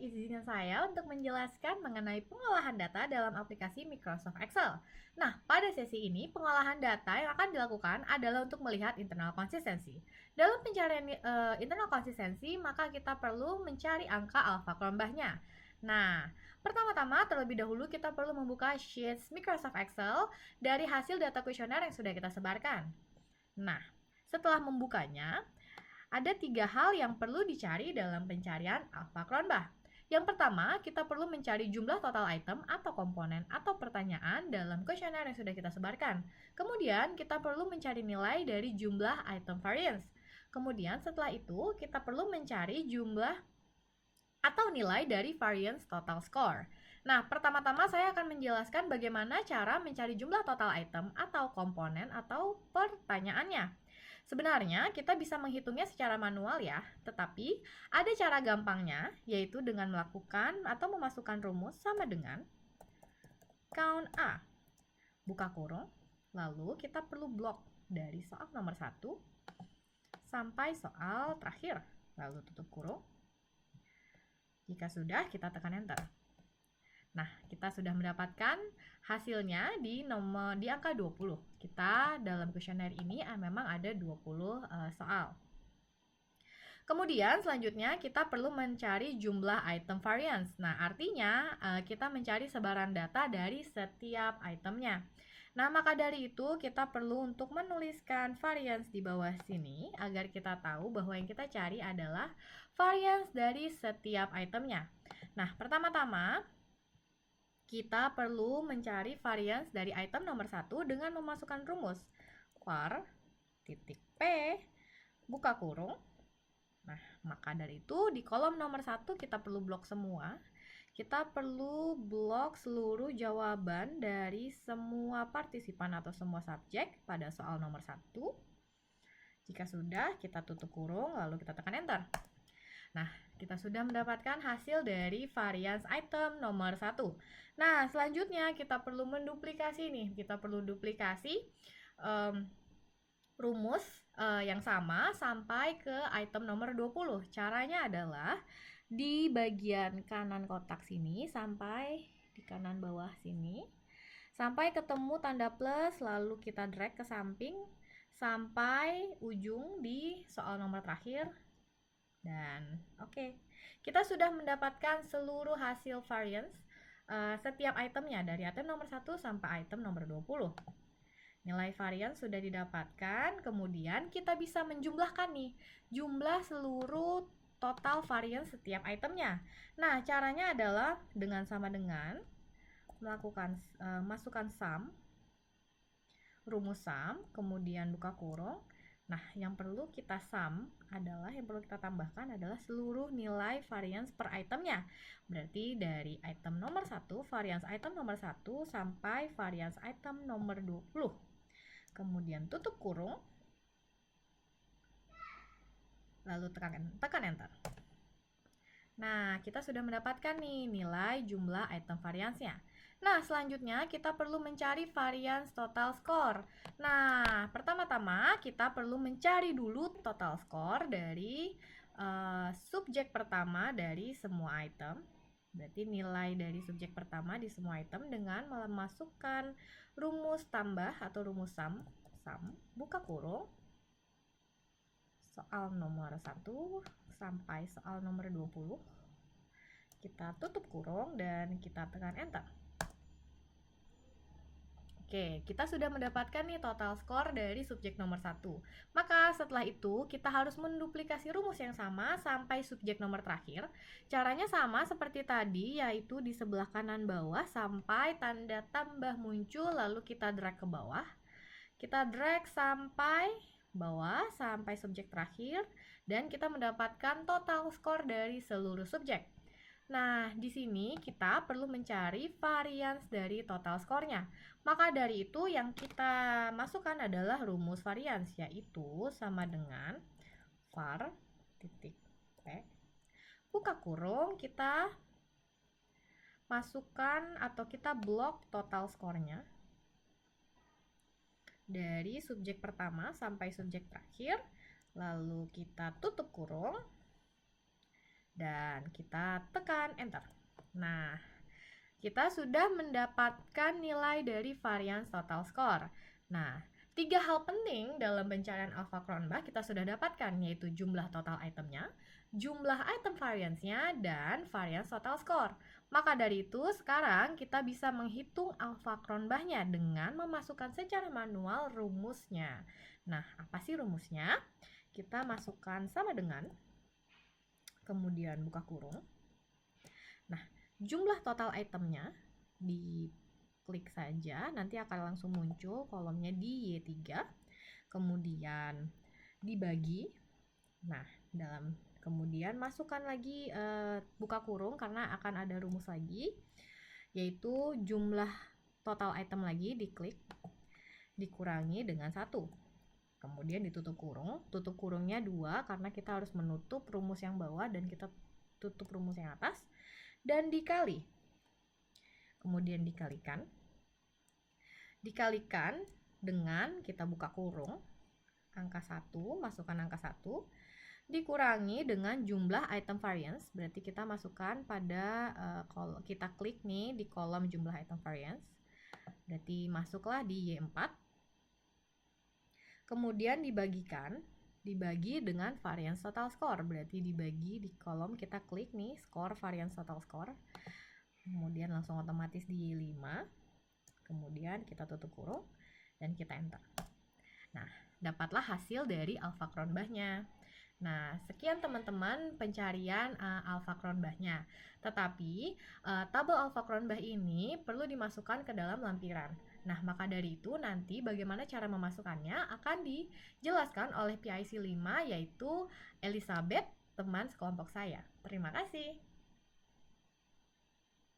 izinkan saya untuk menjelaskan mengenai pengolahan data dalam aplikasi Microsoft Excel. Nah, pada sesi ini, pengolahan data yang akan dilakukan adalah untuk melihat internal konsistensi. Dalam pencarian internal konsistensi, maka kita perlu mencari angka alfa kelombahnya. Nah, pertama-tama terlebih dahulu kita perlu membuka sheets Microsoft Excel dari hasil data kuesioner yang sudah kita sebarkan. Nah, setelah membukanya, ada 3 hal yang perlu dicari dalam pencarian alpha Cronbach. Yang pertama, kita perlu mencari jumlah total item atau komponen atau pertanyaan dalam kuesioner yang sudah kita sebarkan. Kemudian, kita perlu mencari nilai dari jumlah item variance. Kemudian, setelah itu, kita perlu mencari jumlah atau nilai dari variance total score. Nah, pertama-tama saya akan menjelaskan bagaimana cara mencari jumlah total item atau komponen atau pertanyaannya. Sebenarnya kita bisa menghitungnya secara manual ya, tetapi ada cara gampangnya, yaitu dengan melakukan atau memasukkan rumus sama dengan count A, buka kurung, lalu kita perlu blok dari soal nomor 1 sampai soal terakhir, lalu tutup kurung. Jika sudah, kita tekan enter. Nah, kita sudah mendapatkan hasilnya di angka 20. Kita dalam kuesioner ini memang ada 20 soal. Kemudian selanjutnya kita perlu mencari jumlah item variance. Nah, artinya kita mencari sebaran data dari setiap itemnya. Nah, maka dari itu kita perlu untuk menuliskan variance di bawah sini agar kita tahu bahwa yang kita cari adalah variance dari setiap itemnya. Nah, pertama-tama kita perlu mencari variance dari item nomor 1 dengan memasukkan rumus var titik P buka kurung. Nah, maka dari itu di kolom nomor 1 kita perlu blok semua. Kita perlu blok seluruh jawaban dari semua partisipan atau semua subjek pada soal nomor 1. Jika sudah, kita tutup kurung lalu kita tekan enter. Nah, kita sudah mendapatkan hasil dari variance item nomor 1. Nah, selanjutnya kita perlu menduplikasi nih. Kita perlu duplikasi rumus yang sama sampai ke item nomor 20. Caranya adalah di bagian kanan kotak sini sampai di kanan bawah sini. Sampai ketemu tanda plus, lalu kita drag ke samping sampai ujung di soal nomor terakhir. Dan oke, kita sudah mendapatkan seluruh hasil variance setiap itemnya dari item nomor 1 sampai item nomor 20. Nilai variance sudah didapatkan, kemudian kita bisa menjumlahkan nih jumlah seluruh total variance setiap itemnya. Nah, caranya adalah dengan sama dengan melakukan masukkan sum, rumus sum, kemudian buka kurung. Nah, yang perlu kita tambahkan adalah seluruh nilai variance per itemnya. Berarti dari item nomor 1, variance item nomor 1 sampai variance item nomor 20. Kemudian tutup kurung. Lalu tekan enter. Nah, kita sudah mendapatkan nih nilai jumlah item variance-nya. Nah, selanjutnya kita perlu mencari variance total score. Nah, pertama-tama kita perlu mencari dulu total score dari subjek pertama dari semua item. Berarti nilai dari subjek pertama di semua item dengan memasukkan rumus tambah atau rumus sum, buka kurung, soal nomor 1 sampai soal nomor 20. Kita tutup kurung dan kita tekan enter. Oke, kita sudah mendapatkan nih total skor dari subjek nomor 1. Maka setelah itu kita harus menduplikasi rumus yang sama sampai subjek nomor terakhir. Caranya sama seperti tadi, yaitu di sebelah kanan bawah sampai tanda tambah muncul, lalu kita drag ke bawah. Kita drag sampai bawah sampai subjek terakhir dan kita mendapatkan total skor dari seluruh subjek. Nah, di sini kita perlu mencari variance dari total skornya. Maka dari itu yang kita masukkan adalah rumus variance, yaitu sama dengan var titik P buka kurung, kita masukkan atau kita blok total skornya dari subjek pertama sampai subjek terakhir, lalu kita tutup kurung. dan kita tekan enter. Nah, kita sudah mendapatkan nilai dari variance total score. Nah, 3 hal penting dalam pencarian alpha Cronbach kita sudah dapatkan, yaitu jumlah total itemnya, jumlah item variance-nya, dan variance total score. Maka dari itu, sekarang kita bisa menghitung alpha Cronbach-nya dengan memasukkan secara manual rumusnya. Nah, apa sih rumusnya? Kita masukkan sama dengan, kemudian buka kurung. Nah, jumlah total itemnya diklik saja, nanti akan langsung muncul kolomnya di Y3, kemudian dibagi. Nah, kemudian masukkan lagi buka kurung karena akan ada rumus lagi, yaitu jumlah total item lagi diklik, dikurangi dengan 1. Kemudian ditutup kurung, tutup kurungnya 2 karena kita harus menutup rumus yang bawah dan kita tutup rumus yang atas, dan dikali. Kemudian dikalikan dengan kita buka kurung, angka 1, masukkan angka 1, dikurangi dengan jumlah item variance, berarti kita masukkan pada kita klik nih di kolom jumlah item variance, berarti masuklah di Y4, kemudian dibagi dengan variance total score, berarti dibagi di kolom kita klik nih score variance total score, kemudian langsung otomatis di Y5, kemudian kita tutup kurung dan kita enter. Nah, dapatlah hasil dari alpha Cronbach-nya. Nah, sekian teman-teman pencarian alpha Cronbach-nya. Tetapi tabel alpha Cronbach ini perlu dimasukkan ke dalam lampiran. Nah, maka dari itu nanti bagaimana cara memasukkannya akan dijelaskan oleh PIC 5, yaitu Elizabeth, teman sekelompok saya. Terima kasih.